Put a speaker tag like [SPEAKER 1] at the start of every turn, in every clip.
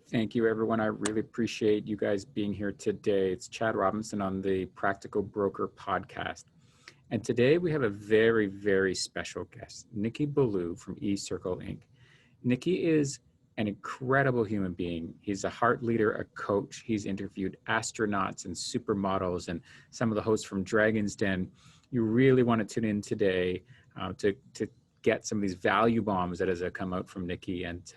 [SPEAKER 1] Thank you, everyone. I really appreciate you guys being here today. It's Chad Robinson on the Practical Broker podcast. And today we have a very, very special guest, Nicky Billou from eCircle Inc. Nicky is an incredible human being. He's a heart leader, a coach. He's interviewed astronauts and supermodels and some of the hosts from Dragon's Den. You really want to tune in today to get some of these value bombs that has come out from Nicky. And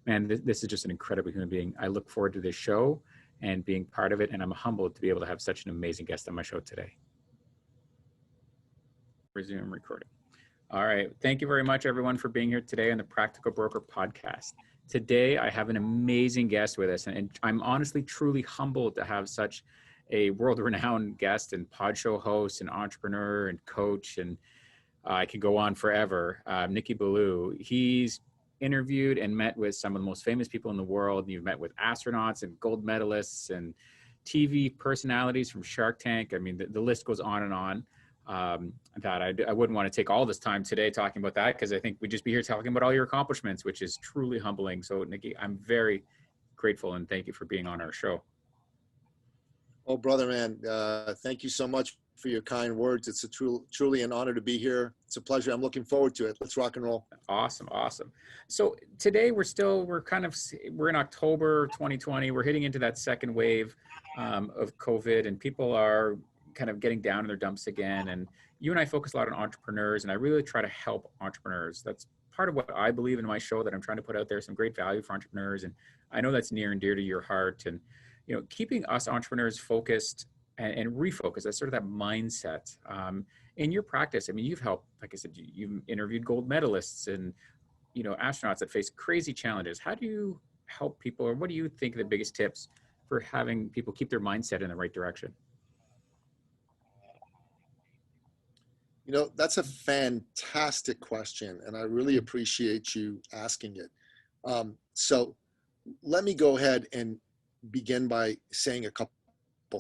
[SPEAKER 1] man, this is just an incredible human being. I look forward to this show and being part of it. And I'm humbled to be able to have such an amazing guest on my show today. Resume recording. All right. Thank you very much, everyone, for being here today on the Practical Broker podcast. Today, I have an amazing guest with us, and I'm honestly, truly humbled to have such a world-renowned guest and pod show host and entrepreneur and coach, and I could go on forever. Nicky Billou. He's interviewed and met with some of the most famous people in the world. You've met with astronauts and gold medalists and TV personalities from Shark Tank. I mean, the list goes on and on. That I wouldn't want to take all this time today talking about that, because I think we'd just be here talking about all your accomplishments, which is truly humbling. So, Nicky, I'm very grateful and thank you for being on our show.
[SPEAKER 2] Oh, brother, man, thank you so much for your kind words. It's truly an honor to be here. It's a pleasure. I'm looking forward to it. Let's rock and roll.
[SPEAKER 1] Awesome. So today we're in October 2020. We're hitting into that second wave of COVID, and people are kind of getting down in their dumps again. And you and I focus a lot on entrepreneurs, and I really try to help entrepreneurs. That's part of what I believe in my show, that I'm trying to put out there some great value for entrepreneurs. And I know that's near and dear to your heart. And, you know, keeping us entrepreneurs focused and refocus, that's sort of that mindset. In your practice, I mean, you've helped, like I said, you've interviewed gold medalists and, you know, astronauts that face crazy challenges. How do you help people, or what do you think are the biggest tips for having people keep their mindset in the right direction?
[SPEAKER 2] You know, that's a fantastic question, and I really appreciate you asking it. So let me go ahead and begin by saying a couple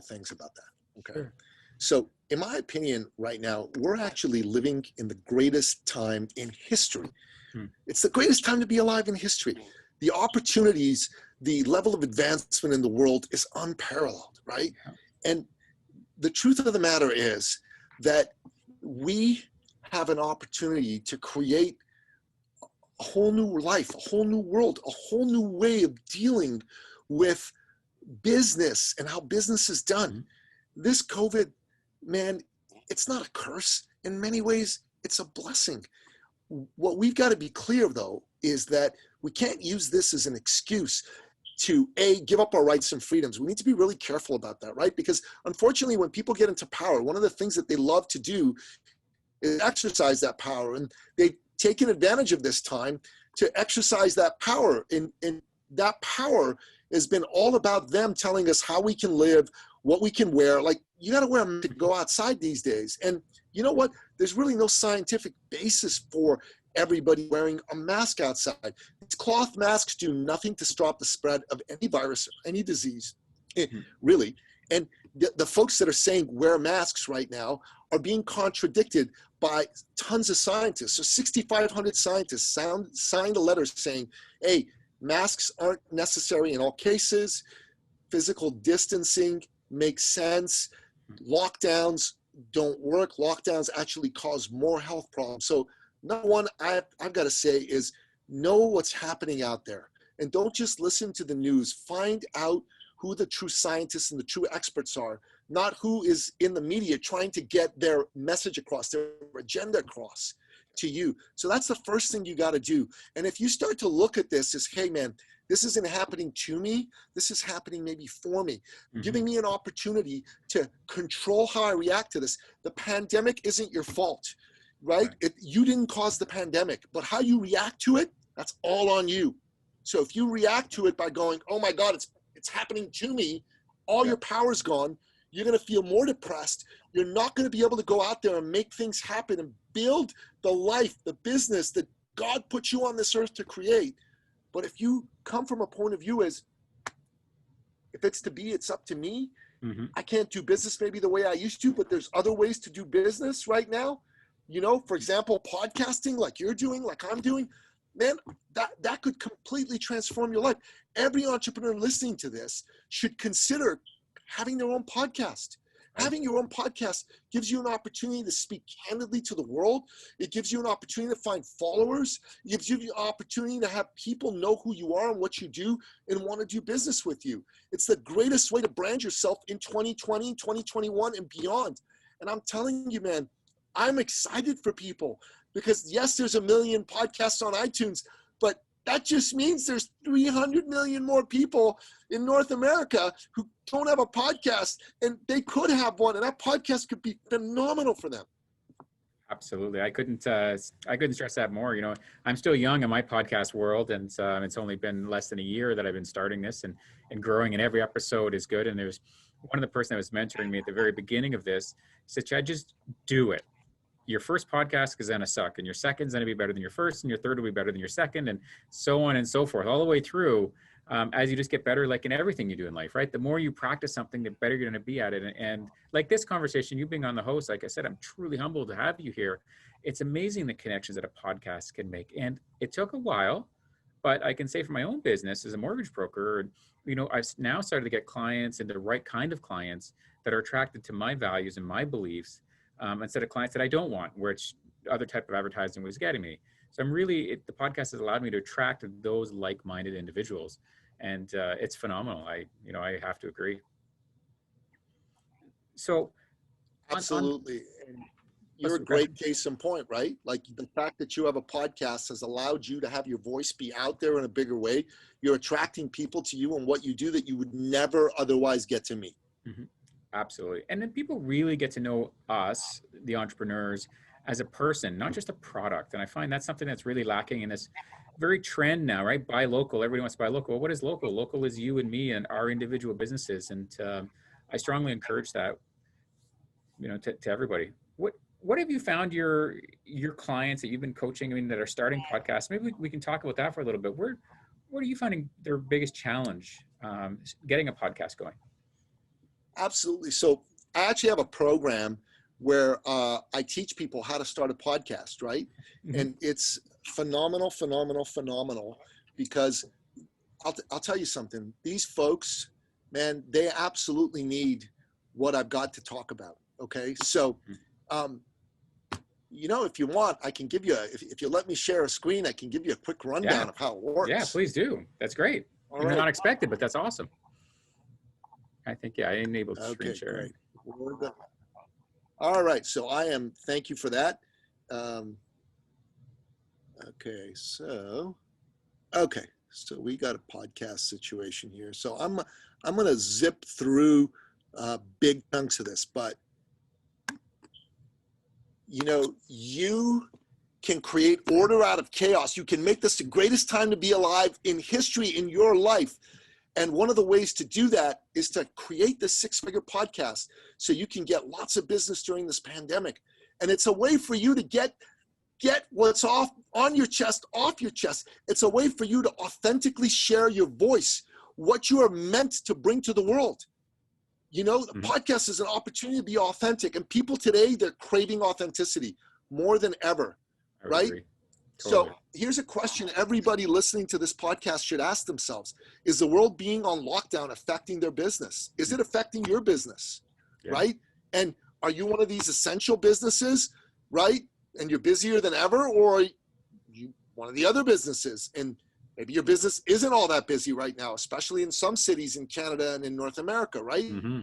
[SPEAKER 2] things about that. Okay. Sure. So in my opinion, right now, we're actually living in the greatest time in history. It's the greatest time to be alive in history. The opportunities, the level of advancement in the world is unparalleled, right? Yeah. And the truth of the matter is that we have an opportunity to create a whole new life, a whole new world, a whole new way of dealing with business and how business is done. This COVID, man, it's not a curse. In many ways, it's a blessing. What we've got to be clear, though, is that we can't use this as an excuse to give up our rights and freedoms. We need to be really careful about that, right? Because unfortunately, when people get into power, one of the things that they love to do is exercise that power. And they've taken advantage of this time to exercise that power. And that power has been all about them telling us how we can live, what we can wear. Like, you got to wear them to go outside these days. And you know what? There's really no scientific basis for everybody wearing a mask outside. These cloth masks do nothing to stop the spread of any virus or any disease, really. And the folks that are saying wear masks right now are being contradicted by tons of scientists. So 6,500 scientists signed a letter saying, hey, masks aren't necessary in all cases. Physical distancing makes sense. Lockdowns don't work. Lockdowns actually cause more health problems. So number one, I've got to say is know what's happening out there, and don't just listen to the news. Find out who the true scientists and the true experts are, not who is in the media trying to get their message across, their agenda across to you. So that's the first thing you got to do. And if you start to look at this as, hey man, this isn't happening to me, this is happening maybe for me, giving me an opportunity to control how I react to this. The pandemic isn't your fault. Right? You didn't cause the pandemic, but how you react to it, that's all on you. So if you react to it by going, oh my God, it's happening to me, all your power's gone, you're going to feel more depressed. You're not going to be able to go out there and make things happen and build the life, the business that God put you on this earth to create. But if you come from a point of view as, if it's to be, it's up to me. I can't do business maybe the way I used to, but there's other ways to do business right now. You know, for example, podcasting like you're doing, like I'm doing, man, that could completely transform your life. Every entrepreneur listening to this should consider having their own podcast. Having your own podcast gives you an opportunity to speak candidly to the world. It gives you an opportunity to find followers. It gives you the opportunity to have people know who you are and what you do and want to do business with you. It's the greatest way to brand yourself in 2020, 2021, and beyond. And I'm telling you, man, I'm excited for people because yes, there's 1 million podcasts on iTunes, but that just means there's 300 million more people in North America who don't have a podcast, and they could have one, and that podcast could be phenomenal for them.
[SPEAKER 1] Absolutely. I couldn't stress that more. You know, I'm still young in my podcast world, and it's only been less than a year that I've been starting this and growing, and every episode is good. And there's one of the person that was mentoring me at the very beginning of this said, Chad, just do it. Your first podcast is going to suck, and your second's going to be better than your first, and your third will be better than your second, and so on and so forth, all the way through, as you just get better, like in everything you do in life, right? The more you practice something, the better you're going to be at it. And like this conversation, you being on the host, like I said, I'm truly humbled to have you here. It's amazing the connections that a podcast can make. And it took a while, but I can say for my own business as a mortgage broker, you know, I've now started to get clients and the right kind of clients that are attracted to my values and my beliefs, instead of clients that I don't want, which other type of advertising was getting me. So I'm really, the podcast has allowed me to attract those like-minded individuals, and it's phenomenal. I have to agree. So,
[SPEAKER 2] absolutely, and you're a great case in point, right? Like the fact that you have a podcast has allowed you to have your voice be out there in a bigger way. You're attracting people to you and what you do that you would never otherwise get to meet.
[SPEAKER 1] Mm-hmm. Absolutely. And then people really get to know us, the entrepreneurs, as a person, not just a product. And I find that's something that's really lacking in this very trend now, right? Buy local. Everybody wants to buy local. Well, what is local? Local is you and me and our individual businesses. And I strongly encourage that, you know, to everybody. What have you found your clients that you've been coaching, I mean, that are starting podcasts? Maybe we can talk about that for a little bit. What are you finding their biggest challenge getting a podcast going?
[SPEAKER 2] Absolutely. So I actually have a program where I teach people how to start a podcast, right? Mm-hmm. And it's phenomenal because I'll tell you something. These folks, man, they absolutely need what I've got to talk about. Okay. So, you know, if you want, I can give you, if you let me share a screen, I can give you a quick rundown of how it works.
[SPEAKER 1] Yeah, please do. That's great. All right. Not expected, but that's awesome. I think, I enabled screen share.
[SPEAKER 2] Great. All right. So thank you for that. Okay. So we got a podcast situation here. So I'm going to zip through big chunks of this, but you know, you can create order out of chaos. You can make this the greatest time to be alive in history in your life. And one of the ways to do that is to create this 6-figure podcast so you can get lots of business during this pandemic. And it's a way for you to get what's off your chest. It's a way for you to authentically share your voice, what you are meant to bring to the world. You know, the podcast is an opportunity to be authentic, and people today, they're craving authenticity more than ever, right? Totally. So here's a question everybody listening to this podcast should ask themselves. Is the world being on lockdown affecting their business? Is it affecting your business, right? And are you one of these essential businesses, right? And you're busier than ever, or are you one of the other businesses? And maybe your business isn't all that busy right now, especially in some cities in Canada and in North America, right? Mm-hmm.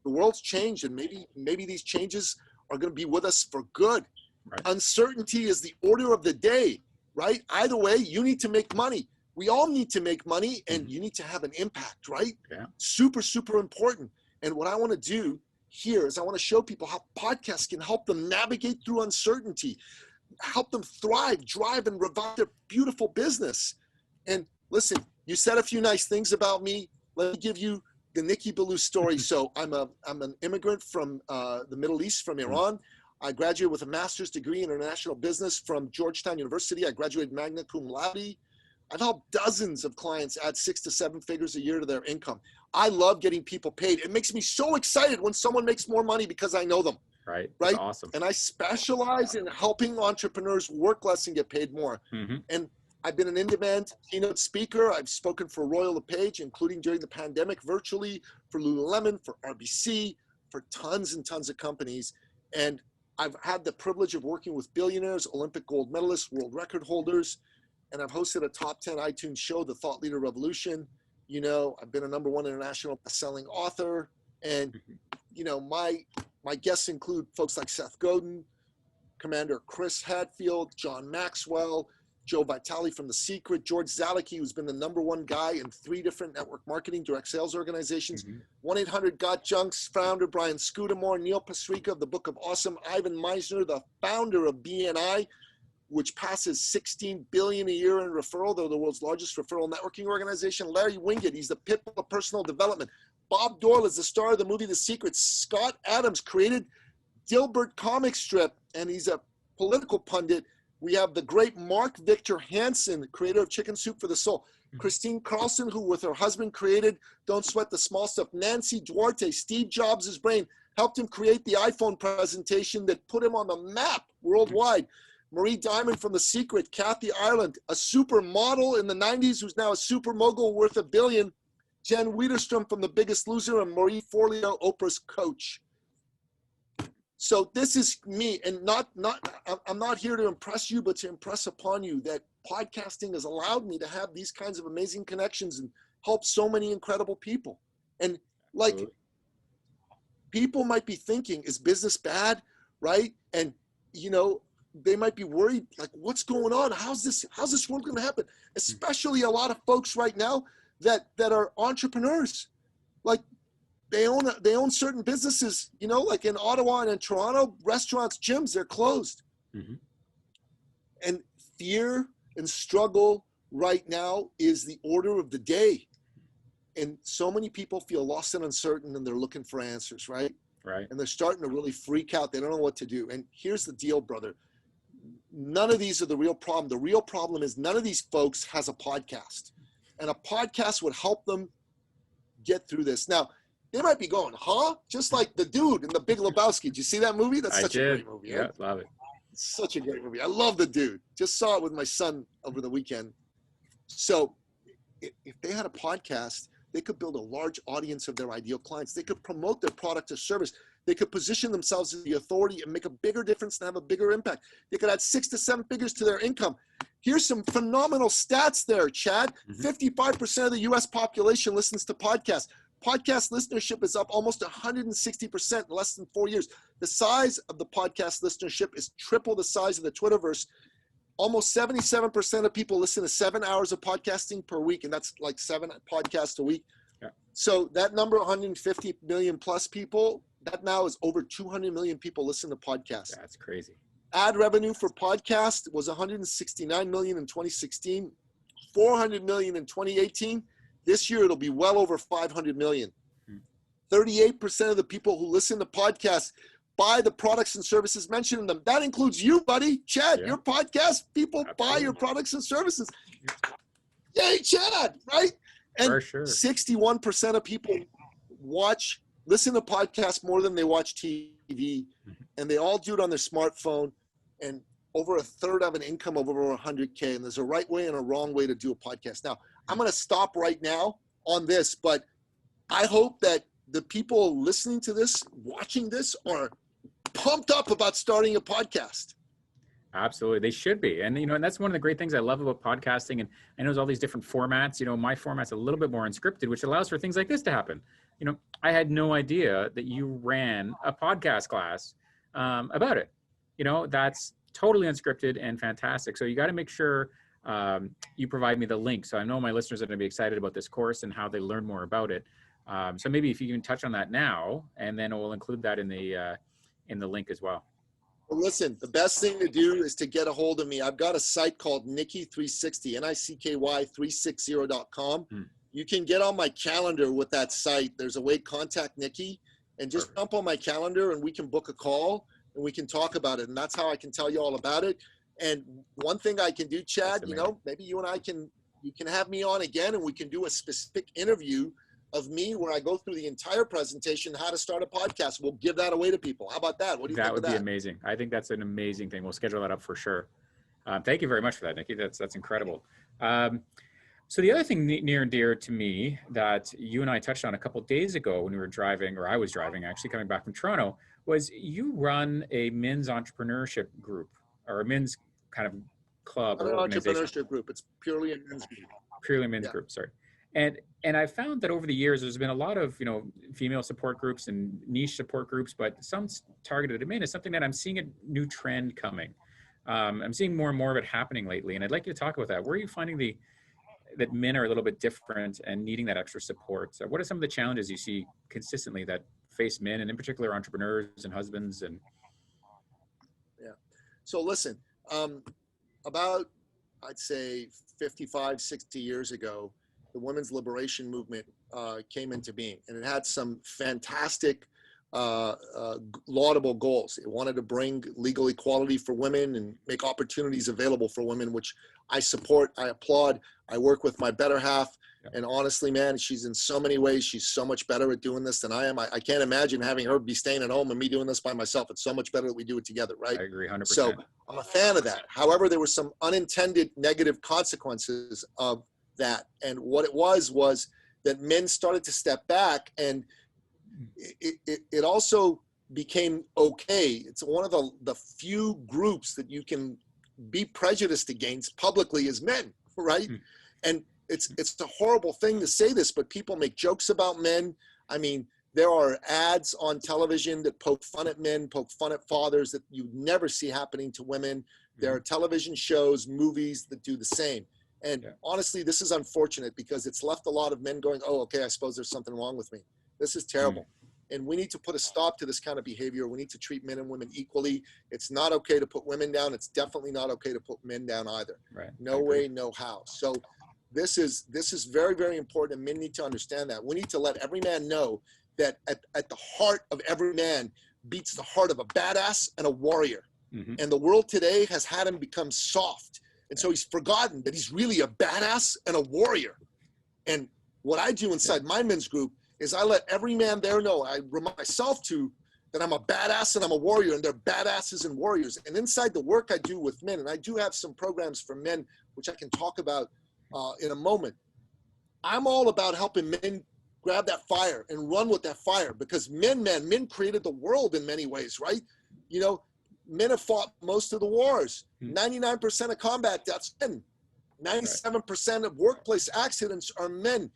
[SPEAKER 2] The world's changed, and maybe these changes are going to be with us for good. Right. Uncertainty is the order of the day, right? Either way, you need to make money. We all need to make money, and you need to have an impact, right? Yeah. Super, super important. And what I want to do here is I want to show people how podcasts can help them navigate through uncertainty, help them thrive, drive, and revive their beautiful business. And listen, you said a few nice things about me. Let me give you the Nicky Billou story. So I'm an immigrant from the Middle East, from Iran. I graduated with a master's degree in international business from Georgetown University. I graduated magna cum laude. I've helped dozens of clients add 6 to 7 figures a year to their income. I love getting people paid. It makes me so excited when someone makes more money because I know them.
[SPEAKER 1] Right. That's
[SPEAKER 2] right?
[SPEAKER 1] awesome.
[SPEAKER 2] And I specialize in helping entrepreneurs work less and get paid more. And I've been an in-demand keynote speaker. I've spoken for Royal LePage, including during the pandemic, virtually, for Lululemon, for RBC, for tons and tons of companies. And I've had the privilege of working with billionaires, Olympic gold medalists, world record holders, and I've hosted a top 10 iTunes show, The Thought Leader Revolution. You know, I've been a #1 international best-selling author. And, you know, my guests include folks like Seth Godin, Commander Chris Hadfield, John Maxwell, Joe Vitale from The Secret, George Zalicki, who's been the #1 guy in 3 different network marketing direct sales organizations, 1-800-GOT-JUNKS founder Brian Scudamore, Neil Pasricha of the Book of Awesome, Ivan Meisner, the founder of BNI, which passes $16 billion a year in referral. They're the world's largest referral networking organization. Larry Winget, he's the pitbull of personal development. Bob Doyle is the star of the movie The Secret. Scott Adams created Dilbert comic strip, and he's a political pundit. We have the great Mark Victor Hansen, creator of Chicken Soup for the Soul. Christine Carlson, who with her husband created Don't Sweat the Small Stuff. Nancy Duarte, Steve Jobs' brain, helped him create the iPhone presentation that put him on the map worldwide. Marie Diamond from The Secret. Kathy Ireland, a supermodel in the 90s who's now a super mogul worth $1 billion. Jen Wiederstrom from The Biggest Loser, and Marie Forleo, Oprah's coach. So this is me, and I'm not here to impress you, but to impress upon you that podcasting has allowed me to have these kinds of amazing connections and help so many incredible people. And like, people might be thinking, is business bad, right? And you know, they might be worried, like, what's going on? How's this world going to happen? Especially a lot of folks right now that are entrepreneurs, like. They own certain businesses, you know, like in Ottawa and in Toronto, restaurants, gyms, they're closed. And fear and struggle right now is the order of the day. And so many people feel lost and uncertain, and they're looking for answers, right? Right. And they're starting to really freak out. They don't know what to do. And here's the deal, brother. None of these are the real problem. The real problem is none of these folks has a podcast. And a podcast would help them get through this. Now, they might be going, huh? Just like the dude in The Big Lebowski. Did you see that movie? That's such a great movie.
[SPEAKER 1] Yeah, love it.
[SPEAKER 2] It's such a great movie. I love the dude. Just saw it with my son over the weekend. So if they had a podcast, they could build a large audience of their ideal clients. They could promote their product or service. They could position themselves as the authority and make a bigger difference and have a bigger impact. They could add 6 to 7 figures to their income. Here's some phenomenal stats there, Chad. 55% of the US population listens to podcasts. Podcast listenership is up almost 160% in less than 4 years. The size of the podcast listenership is triple the size of the Twitterverse. Almost 77% of people listen to 7 hours of podcasting per week, and that's like 7 podcasts a week. Yeah. So that number, 150 million plus people, that now is over 200 million people listen to podcasts.
[SPEAKER 1] That's crazy.
[SPEAKER 2] Ad revenue for podcast was 169 million in 2016, 400 million in 2018. This year, it'll be well over 500 million. 38% of the people who listen to podcasts buy the products and services mentioned in them. That includes you, buddy. Chad, your podcast, people buy your products and services. Yay, Chad, right? And
[SPEAKER 1] for sure.
[SPEAKER 2] 61% of people listen to podcasts more than they watch TV, and they all do it on their smartphone, and over 1/3 have an income of over 100K, and there's a right way and a wrong way to do a podcast. Now, I'm going to stop right now on this, but I hope that the people listening to this, watching this, are pumped up about starting a podcast.
[SPEAKER 1] Absolutely. They should be. And, you know, and that's one of the great things I love about podcasting. And I know there's all these different formats. You know, my format's a little bit more unscripted, which allows for things like this to happen. You know, I had no idea that you ran a podcast class about it. You know, that's totally unscripted and fantastic. So you got to make sure you provide me the link. So I know my listeners are going to be excited about this course and how they learn more about it. So maybe if you can touch on that now, and then we'll include that in the link as well.
[SPEAKER 2] Well, listen, the best thing to do is to get a hold of me. I've got a site called Nicky360, NICKY360.com. You can get on my calendar with that site. There's a way to contact Nicky, and just jump on my calendar and we can book a call and we can talk about it. And that's how I can tell you all about it. And one thing I can do, Chad, you know, maybe you and I you can have me on again and we can do a specific interview of me where I go through the entire presentation, how to start a podcast. We'll give that away to people. How about that? What do you think of that?
[SPEAKER 1] That would be amazing. I think that's an amazing thing. We'll schedule that up for sure. Thank you very much for that, Nicky. That's incredible. So the other thing near and dear to me that you and I touched on a couple of days ago when we were driving, or I was driving actually coming back from Toronto, was you run a men's entrepreneurship group or a men's kind of club or
[SPEAKER 2] Not an
[SPEAKER 1] organization.
[SPEAKER 2] entrepreneurship group. It's purely a men's group.
[SPEAKER 1] Purely men's group, sorry. And I found that over the years, there's been a lot of, female support groups and niche support groups, but some targeted at men is something that I'm seeing a new trend coming. I'm seeing more and more of it happening lately. And I'd like you to talk about that. Where are you finding that men are a little bit different and needing that extra support? So what are some of the challenges you see consistently that face men, and in particular entrepreneurs and husbands? And
[SPEAKER 2] So listen, about, I'd say 55, 60 years ago, the women's liberation movement came into being, and it had some fantastic laudable goals. It wanted to bring legal equality for women and make opportunities available for women, which I support, I applaud. I work with my better half, and honestly, man, she's in so many ways, she's so much better at doing this than I am. I can't imagine having her be staying at home and me doing this by myself. It's so much better that we do it together, right?
[SPEAKER 1] I agree 100%.
[SPEAKER 2] So I'm a fan of that. However, there were some unintended negative consequences of that. And what it was that men started to step back, and it also became okay. It's one of the few groups that you can be prejudiced against publicly as men, right? And it's a horrible thing to say this, but people make jokes about men. I mean, there are ads on television that poke fun at men, poke fun at fathers that you never see happening to women. There are television shows, movies that do the same. And honestly, this is unfortunate because it's left a lot of men going, oh, okay, I suppose there's something wrong with me. This is terrible. And we need to put a stop to this kind of behavior. We need to treat men and women equally. It's not okay to put women down. It's definitely not okay to put men down either.
[SPEAKER 1] Right.
[SPEAKER 2] No way, no how. So this is very, very important, and men need to understand that. We need to let every man know that at the heart of every man beats the heart of a badass and a warrior. And the world today has had him become soft. And so he's forgotten that he's really a badass and a warrior. And what I do inside my men's group is I let every man there know, I remind myself too, that I'm a badass and I'm a warrior, and they're badasses and warriors. And inside the work I do with men, and I do have some programs for men, which I can talk about in a moment, I'm all about helping men grab that fire and run with that fire, because men created the world in many ways, right? Men have fought most of the wars. 99% of combat deaths men. 97% of workplace accidents are men.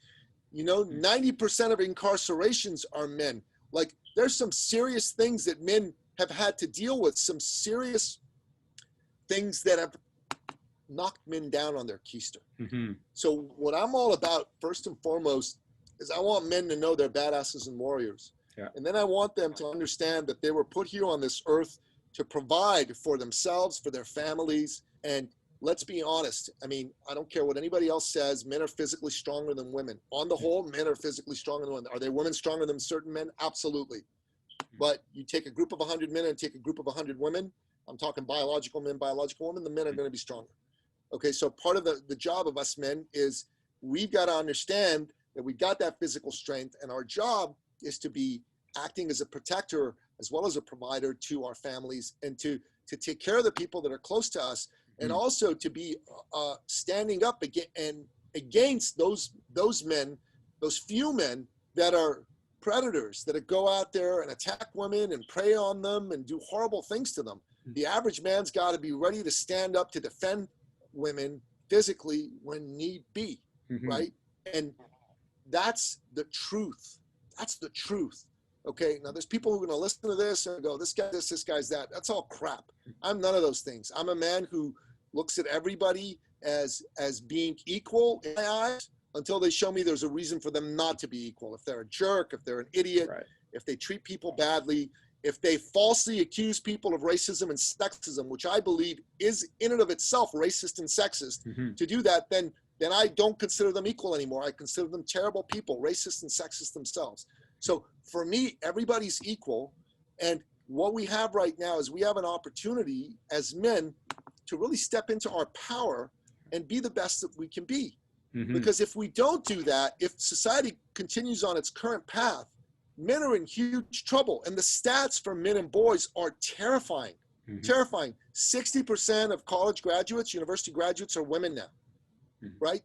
[SPEAKER 2] 90% of incarcerations are men. Like, there's some serious things that men have had to deal with, some serious things that have knocked men down on their keister. So what I'm all about, first and foremost, is I want men to know they're badasses and warriors. And then I want them to understand that they were put here on this earth to provide for themselves, for their families. And let's be honest. I mean, I don't care what anybody else says. Men are physically stronger than women. On the whole, men are physically stronger than women. Are there women stronger than certain men? Absolutely. But you take a group of 100 men and take a group of 100 women. I'm talking biological men, biological women. The men are going to be stronger. Okay, so part of the job of us men is we've got to understand that we've got that physical strength, and our job is to be acting as a protector as well as a provider to our families, and to take care of the people that are close to us, and also to be standing up against those men, those few men that are predators, that go out there and attack women and prey on them and do horrible things to them. The average man's got to be ready to stand up to defend women physically when need be, right? And that's the truth. That's the truth. Okay, now there's people who are going to listen to this and go, this guy this guy's that. That's all crap. I'm none of those things. I'm a man who looks at everybody as being equal in my eyes until they show me there's a reason for them not to be equal. If they're a jerk, if they're an idiot, if they treat people badly, if they falsely accuse people of racism and sexism, which I believe is in and of itself racist and sexist, to do that, then I don't consider them equal anymore. I consider them terrible people, racist and sexist themselves. So for me, everybody's equal. And what we have right now is we have an opportunity as men to really step into our power and be the best that we can be.
[SPEAKER 1] Mm-hmm.
[SPEAKER 2] Because if we don't do that, if society continues on its current path, men are in huge trouble. And the stats for men and boys are terrifying.
[SPEAKER 1] Mm-hmm.
[SPEAKER 2] Terrifying. 60% of college graduates, university graduates, are women now.
[SPEAKER 1] Mm-hmm.
[SPEAKER 2] Right?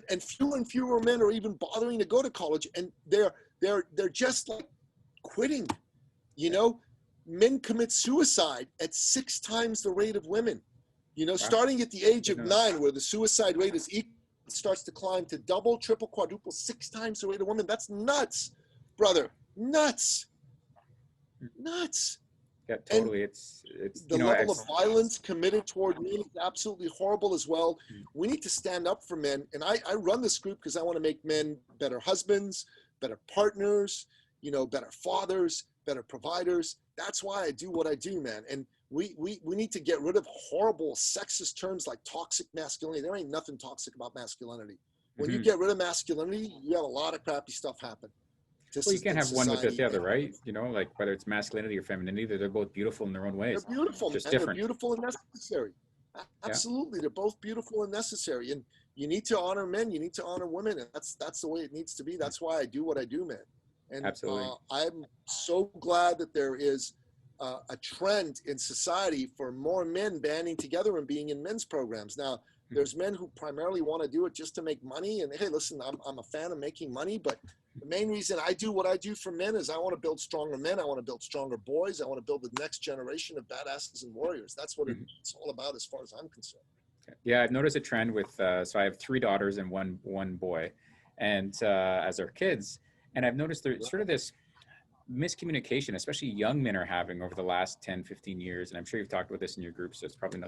[SPEAKER 2] And fewer men are even bothering to go to college, and they're just like quitting. You know, men commit suicide at 6 times the rate of women. You know, starting at the age of 9, where the suicide rate is equal, it starts to climb to double, triple, quadruple, 6 times the rate of women. That's nuts, brother. Nuts. Nuts.
[SPEAKER 1] Yeah, totally.
[SPEAKER 2] And
[SPEAKER 1] it's
[SPEAKER 2] the level of violence committed toward men is absolutely horrible as well. We need to stand up for men. And I run this group because I want to make men better husbands, better partners, you know, better fathers, better providers. That's why I do what I do, man. And we need to get rid of horrible sexist terms like toxic masculinity. There ain't nothing toxic about masculinity. When you get rid of masculinity, you have a lot of crappy stuff happen.
[SPEAKER 1] Well, you can't have one without the other, right? You know, like whether it's masculinity or femininity, they're both beautiful in their own ways.
[SPEAKER 2] They're beautiful,
[SPEAKER 1] just
[SPEAKER 2] and
[SPEAKER 1] different.
[SPEAKER 2] they're beautiful and necessary. Absolutely, they're both beautiful and necessary. And you need to honor men, you need to honor women, and that's the way it needs to be. That's why I do what I do, man. And
[SPEAKER 1] absolutely,
[SPEAKER 2] I'm so glad that there is a trend in society for more men banding together and being in men's programs. Now, there's men who primarily want to do it just to make money. And hey, listen, I'm a fan of making money, but the main reason I do what I do for men is I want to build stronger men. I want to build stronger boys. I want to build the next generation of badasses and warriors. That's what it's all about as far as I'm concerned.
[SPEAKER 1] Yeah, I've noticed a trend with, so I have 3 daughters and one boy, and as our kids, and I've noticed there's sort of this miscommunication, especially young men are having over the last 10, 15 years. And I'm sure you've talked about this in your group, so it's probably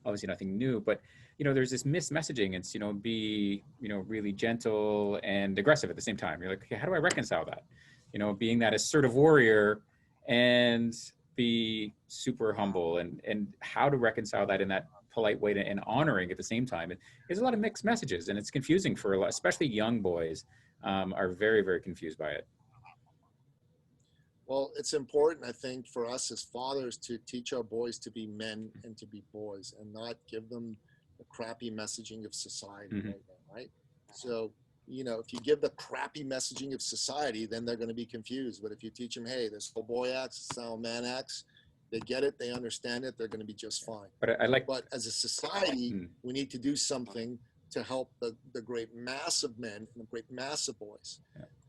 [SPEAKER 1] obviously nothing new, but, you know, there's this mismessaging. It's, you know, be, you know, really gentle and aggressive at the same time. You're like, okay, how do I reconcile that? You know, being that assertive warrior and be super humble, and how to reconcile that in that polite way and honoring at the same time. There's a lot of mixed messages, and it's confusing for a lot, especially young boys are very, very confused by it.
[SPEAKER 2] Well, it's important, I think, for us as fathers to teach our boys to be men and to be boys, and not give them the crappy messaging of society right now, right? So, you know, if you give the crappy messaging of society, then they're going to be confused. But if you teach them, hey, this how a boy acts, this how a man acts, they get it, they understand it, they're going to be just fine. But as a society, we need to do something to help the great mass of men and the great mass of boys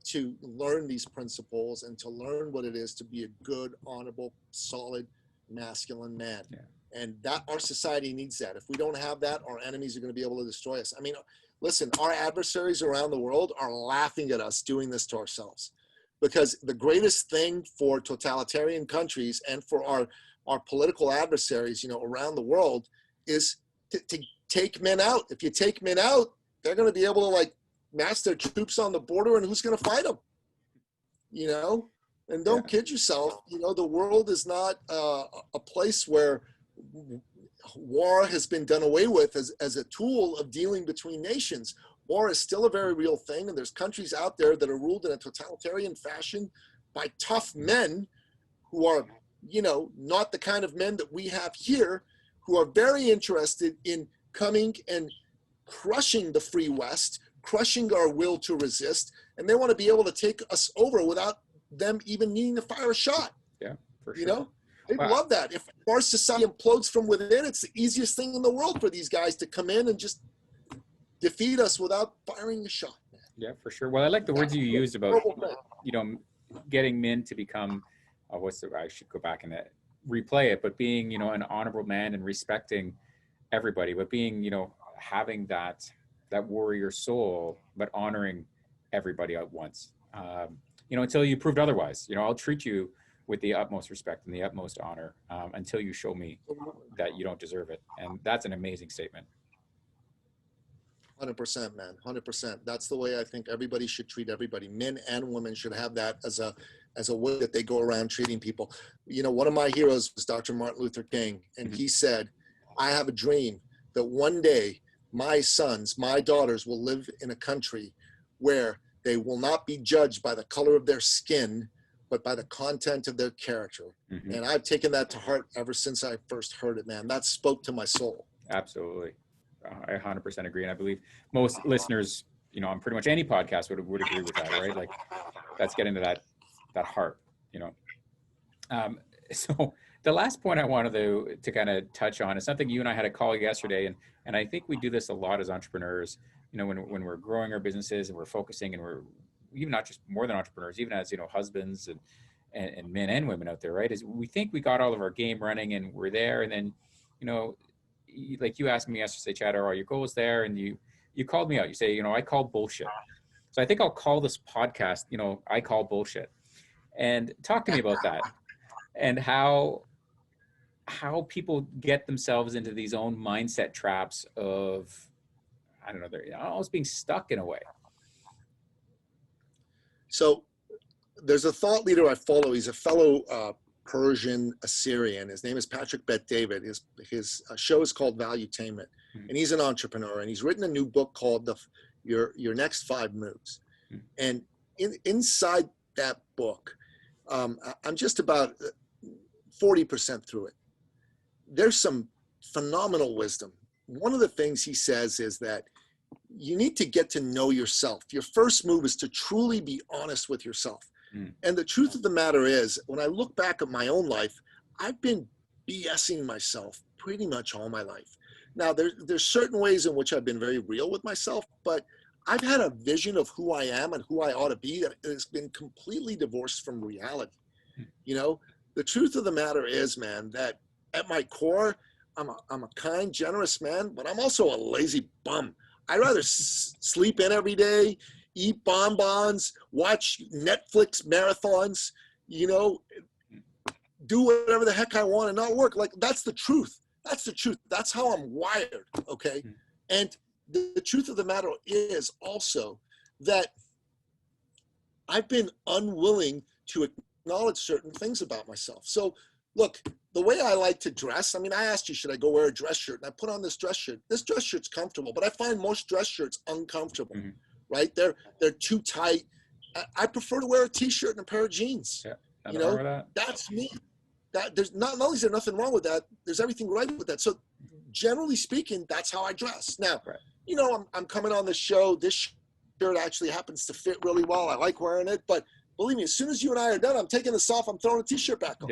[SPEAKER 2] to learn these principles and to learn what it is to be a good, honorable, solid, masculine man. And that our society needs that. If we don't have that, our enemies are going to be able to destroy us. I mean, listen, our adversaries around the world are laughing at us doing this to ourselves, because the greatest thing for totalitarian countries and for our political adversaries, you know, around the world is to take men out. If you take men out, they're going to be able to like mass their troops on the border, and who's going to fight them? You know, and don't kid yourself. You know, the world is not a place where war has been done away with as a tool of dealing between nations. War is still a very real thing, and there's countries out there that are ruled in a totalitarian fashion by tough men who are, you know, not the kind of men that we have here, who are very interested in coming and crushing the free West, crushing our will to resist, and they want to be able to take us over without them even needing to fire a shot.
[SPEAKER 1] Yeah, for sure.
[SPEAKER 2] You know, they love that. If our society implodes from within, it's the easiest thing in the world for these guys to come in and just defeat us without firing a shot. Man.
[SPEAKER 1] Yeah, for sure. Well, I like the words you used about, you know, getting men to become, I should go back and replay it, but being, you know, an honorable man and respecting everybody, but being, you know, having that warrior soul, but honoring everybody at once. You know, until you proved otherwise. You know, I'll treat you with the utmost respect and the utmost honor until you show me that you don't deserve it. And that's an amazing statement.
[SPEAKER 2] 100%, man. 100%. That's the way I think everybody should treat everybody. Men and women should have that as a way that they go around treating people. You know, one of my heroes was Dr. Martin Luther King, and he said, I have a dream that one day my sons, my daughters will live in a country where they will not be judged by the color of their skin, but by the content of their character. And I've taken that to heart ever since I first heard it, man. That spoke to my soul.
[SPEAKER 1] Absolutely. I 100% agree. And I believe most listeners, you know, on pretty much any podcast would agree with that, right? Like that's getting to that heart, you know. So the last point I wanted to kind of touch on is something you and I had a call yesterday, and I think we do this a lot as entrepreneurs. You know, when we're growing our businesses and we're focusing, and we're even not just more than entrepreneurs, even as, you know, husbands and men and women out there, right? Is we think we got all of our game running and we're there, and then, you know, like you asked me yesterday, Chad, are your goals there? And you called me out. You say, you know, I call bullshit. So I think I'll call this podcast, you know, I call bullshit. And talk to me about that and how people get themselves into these own mindset traps of, I don't know, they're almost being stuck in a way.
[SPEAKER 2] So there's a thought leader I follow. He's a fellow Persian Assyrian. His name is Patrick Bet-David. His show is called Valuetainment, and he's an entrepreneur. And he's written a new book called Your Next 5 Moves. And inside that book, I'm just about 40% through it. There's some phenomenal wisdom. One of the things he says is that you need to get to know yourself. Your first move is to truly be honest with yourself. And the truth of the matter is, when I look back at my own life, I've been BSing myself pretty much all my life. Now, there's certain ways in which I've been very real with myself, but I've had a vision of who I am and who I ought to be that has been completely divorced from reality. You know, the truth of the matter is, man, that at my core, I'm a kind, generous man, but I'm also a lazy bum. I'd rather sleep in every day, eat bonbons, watch Netflix marathons, you know, do whatever the heck I want and not work. Like, that's the truth. That's the truth. That's how I'm wired, okay? And the truth of the matter is also that I've been unwilling to acknowledge certain things about myself. So, look, the way I like to dress, I mean, I asked you, should I go wear a dress shirt? And I put on this dress shirt. This dress shirt's comfortable, but I find most dress shirts uncomfortable, right? They're too tight. I prefer to wear a t-shirt and a pair of jeans.
[SPEAKER 1] Yeah,
[SPEAKER 2] you know, that's me. That there's not only is there nothing wrong with that, there's everything right with that. So generally speaking, that's how I dress. Now, you know, I'm coming on this show. This shirt actually happens to fit really well. I like wearing it, but believe me, as soon as you and I are done, I'm taking this off. I'm throwing a t-shirt back on.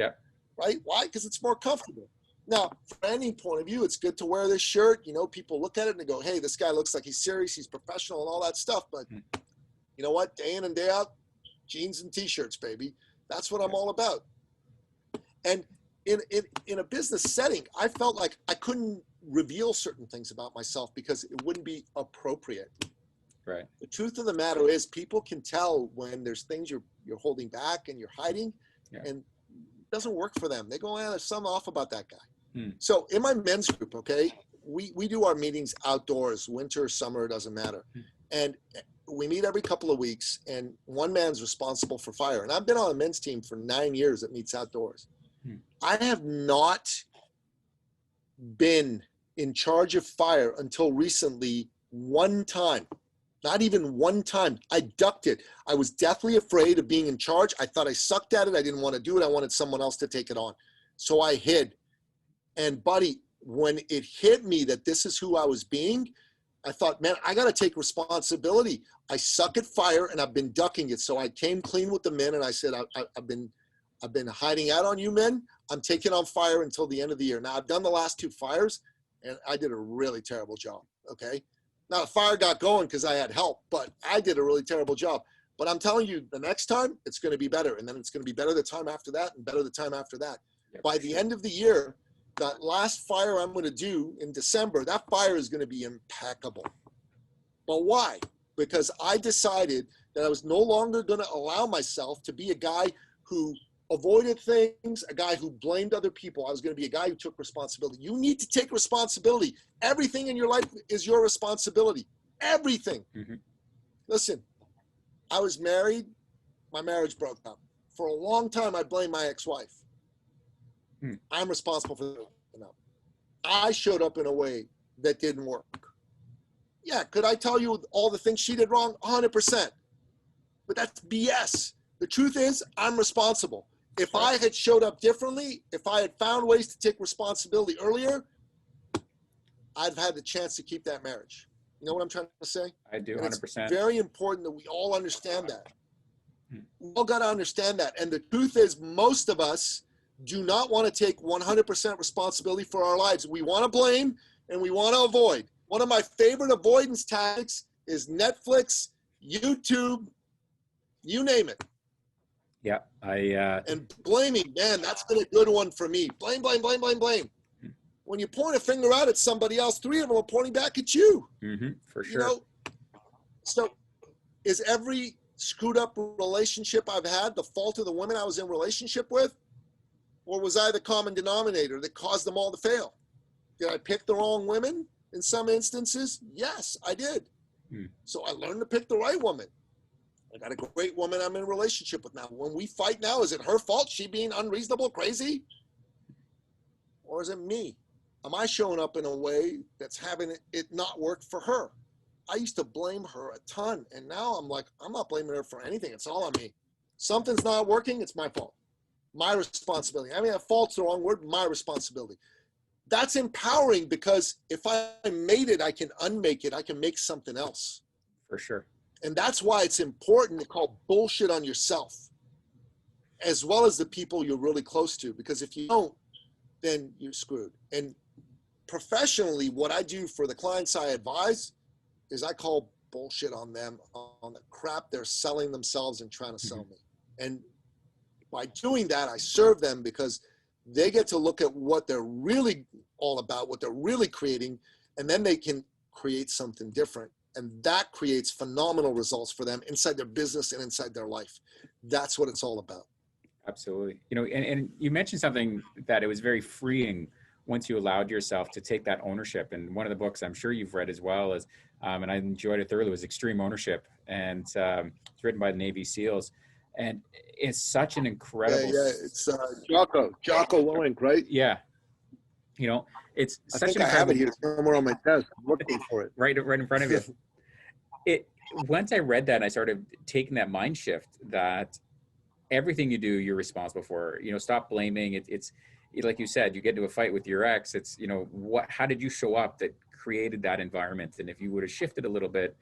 [SPEAKER 2] Right? Why? Because it's more comfortable. Now, from any point of view, it's good to wear this shirt. You know, people look at it and they go, hey, this guy looks like he's serious, he's professional and all that stuff. But you know what? Day in and day out, jeans and t-shirts, baby. That's what I'm all about. And in a business setting, I felt like I couldn't reveal certain things about myself because it wouldn't be appropriate.
[SPEAKER 1] Right.
[SPEAKER 2] The truth of the matter is, people can tell when there's things you're holding back and you're hiding, and it doesn't work for them. They go, there's something off about that guy. So in my men's group, okay, we do our meetings outdoors, winter, summer, doesn't matter. And we meet every couple of weeks, and one man's responsible for fire. And I've been on a men's team for 9 years that meets outdoors. I have not been in charge of fire until recently one time. Not even one time. I ducked it. I was deathly afraid of being in charge. I thought I sucked at it. I didn't want to do it. I wanted someone else to take it on. So I hid. And buddy, when it hit me that this is who I was being, I thought, man, I got to take responsibility. I suck at fire and I've been ducking it. So I came clean with the men and I said, I've been hiding out on you men. I'm taking on fire until the end of the year. Now I've done the last 2 fires and I did a really terrible job. Okay. Now the fire got going because I had help, but I did a really terrible job. But I'm telling you, the next time it's going to be better. And then it's going to be better the time after that and better the time after that. By the end of the year, that last fire I'm going to do in December, that fire is going to be impeccable. But why? Because I decided that I was no longer going to allow myself to be a guy who avoided things, a guy who blamed other people. I was going to be a guy who took responsibility. You need to take responsibility. Everything in your life is your responsibility. Everything. Listen, I was married. My marriage broke up. For a long time, I blamed my ex-wife. I'm responsible for that. I showed up in a way that didn't work. Yeah, could I tell you all the things she did wrong? 100%. But that's BS. The truth is, I'm responsible. If I had showed up differently, if I had found ways to take responsibility earlier, I've had the chance to keep that marriage. You know what I'm trying to say?
[SPEAKER 1] I do,
[SPEAKER 2] And it's
[SPEAKER 1] 100%.
[SPEAKER 2] very important that we all understand that. We all got to understand that. And the truth is, most of us do not want to take 100% responsibility for our lives. We want to blame and we want to avoid. One of my favorite avoidance tactics is Netflix, YouTube, you name it.
[SPEAKER 1] Yeah,
[SPEAKER 2] and blaming, man, that's been a good one for me. Blame, blame, blame, blame, blame. When you point a finger out at somebody else, 3 of them are pointing back at you.
[SPEAKER 1] for sure.
[SPEAKER 2] You know, so is every screwed up relationship I've had the fault of the women I was in relationship with? Or was I the common denominator that caused them all to fail? Did I pick the wrong women in some instances? Yes, I did. So I learned to pick the right woman. I got a great woman I'm in a relationship with now. When we fight now, is it her fault? She being unreasonable, crazy? Or is it me? Am I showing up in a way that's having it not work for her? I used to blame her a ton. And now I'm like, I'm not blaming her for anything. It's all on me. Something's not working. It's my fault. My responsibility. I mean, fault's the wrong word. My responsibility. That's empowering because if I made it, I can unmake it. I can make something else.
[SPEAKER 1] For sure.
[SPEAKER 2] And that's why it's important to call bullshit on yourself, as well as the people you're really close to. Because if you don't, then you're screwed. And professionally, what I do for the clients I advise is I call bullshit on them, on the crap they're selling themselves and trying to sell me. And by doing that, I serve them because they get to look at what they're really all about, what they're really creating, and then they can create something different. And that creates phenomenal results for them inside their business and inside their life. That's what it's all about.
[SPEAKER 1] Absolutely. You know, and you mentioned something that it was very freeing once you allowed yourself to take that ownership. And one of the books I'm sure you've read as well is, and I enjoyed it thoroughly, was Extreme Ownership. And it's written by the Navy SEALs. And it's such an incredible...
[SPEAKER 2] Yeah, it's Jocko Willink, right?
[SPEAKER 1] Yeah. You know, it's
[SPEAKER 2] I
[SPEAKER 1] such
[SPEAKER 2] think
[SPEAKER 1] an incredible...
[SPEAKER 2] I have it here somewhere on my desk. I'm looking for it.
[SPEAKER 1] right in front of you. Once I read that, and I started taking that mind shift that everything you do, you're responsible for. You know, stop blaming. It's like you said, you get into a fight with your ex. It's, you know, how did you show up that created that environment? And if you would have shifted a little bit,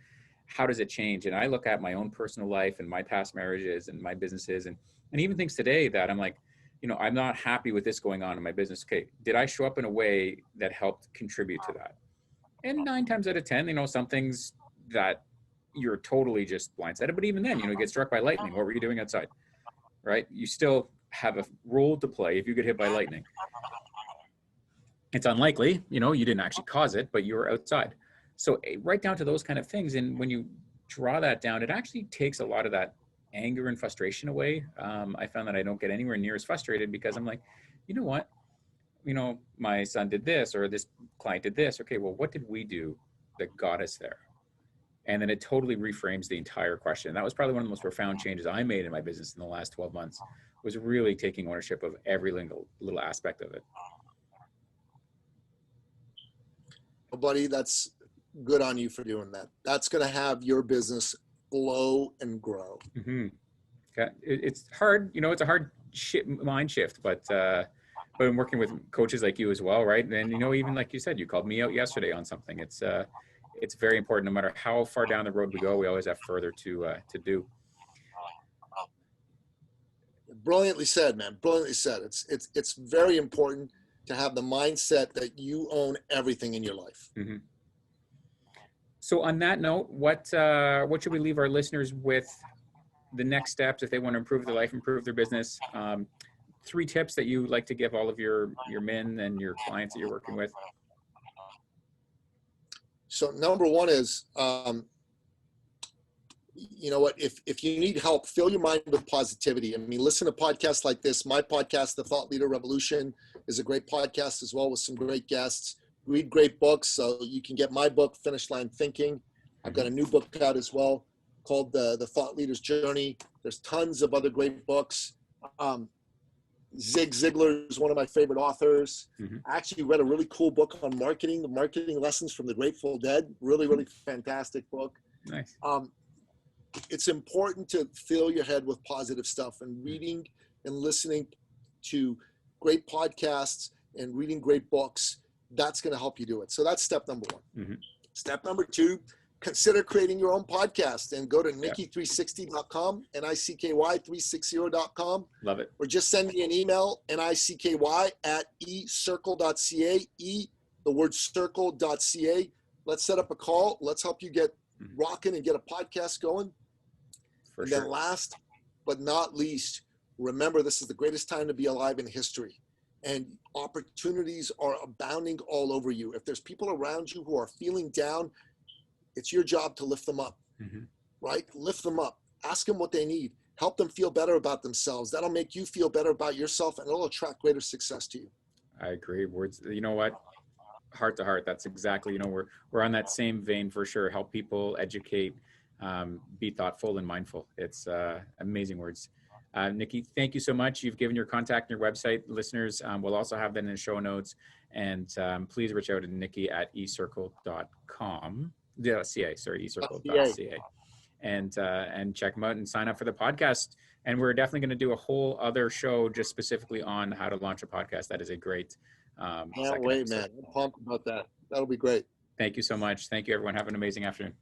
[SPEAKER 1] how does it change? And I look at my own personal life and my past marriages and my businesses and even things today that I'm like, you know, I'm not happy with this going on in my business. Okay, did I show up in a way that helped contribute to that? And 9 times out of 10, you know, some things that you're totally just blindsided. But even then, you know, you get struck by lightning. What were you doing outside? Right? You still have a role to play if you get hit by lightning. It's unlikely, you know, you didn't actually cause it, but you were outside. So right down to those kind of things. And when you draw that down, it actually takes a lot of that anger and frustration away. I found that I don't get anywhere near as frustrated because I'm like, you know what? You know, my son did this or this client did this. Okay, well, what did we do that got us there? And then it totally reframes the entire question. That was probably one of the most profound changes I made in my business in the last 12 months, was really taking ownership of every little aspect of it.
[SPEAKER 2] Well, buddy, that's good on you for doing that. That's going to have your business blow and grow.
[SPEAKER 1] Mm-hmm. Okay. It's hard, you know, it's a hard mind shift, but I'm working with coaches like you as well, right? And, you know, even like you said, you called me out yesterday on something. It's very important. No matter how far down the road we go, we always have further to do.
[SPEAKER 2] Brilliantly said, man. Brilliantly said. It's very important to have the mindset that you own everything in your life.
[SPEAKER 1] Mm-hmm. So on that note, what should we leave our listeners with? The next steps if they want to improve their life, improve their business. 3 tips that you like to give all of your men and your clients that you're working with.
[SPEAKER 2] So number 1 is, you know what, if you need help, fill your mind with positivity. I mean, listen to podcasts like this. My podcast, The Thought Leader Revolution, is a great podcast as well with some great guests. Read great books. So you can get my book, Finish Line Thinking. I've got a new book out as well called The Thought Leader's Journey. There's tons of other great books. Zig Ziglar is one of my favorite authors.
[SPEAKER 1] Mm-hmm.
[SPEAKER 2] I actually read a really cool book on marketing, the marketing lessons from the Grateful Dead. Really, really fantastic book.
[SPEAKER 1] Nice.
[SPEAKER 2] It's important to fill your head with positive stuff, and reading and listening to great podcasts and reading great books That's going to help you do it. So that's step number one.
[SPEAKER 1] Mm-hmm.
[SPEAKER 2] Step number two, consider creating your own podcast and go to nicky360.com, nicky360.com.
[SPEAKER 1] Love it.
[SPEAKER 2] Or just send me an email, nicky@ecircle.ca, the word circle.ca. Let's set up a call. Let's help you get rocking and get a podcast going. And then last but not least, remember, this is the greatest time to be alive in history. And opportunities are abounding all over you. If there's people around you who are feeling down, it's your job to lift them up, right? Lift them up. Ask them what they need. Help them feel better about themselves. That'll make you feel better about yourself, and it'll attract greater success to you.
[SPEAKER 1] I agree. Words, you know what? Heart to heart. That's exactly, you know, we're on that same vein for sure. Help people, educate, be thoughtful and mindful. It's amazing words. Nicky, thank you so much. You've given your contact and your website. Listeners, we'll also have that in the show notes. And please reach out to Nicky at ecircle.com. .ca, sorry, ecircle.ca. And check them out and sign up for the podcast. And we're definitely going to do a whole other show just specifically on how to launch a podcast. That is a great
[SPEAKER 2] Can't wait, man. I'm pumped about that. That'll be great.
[SPEAKER 1] Thank you so much. Thank you, everyone. Have an amazing afternoon.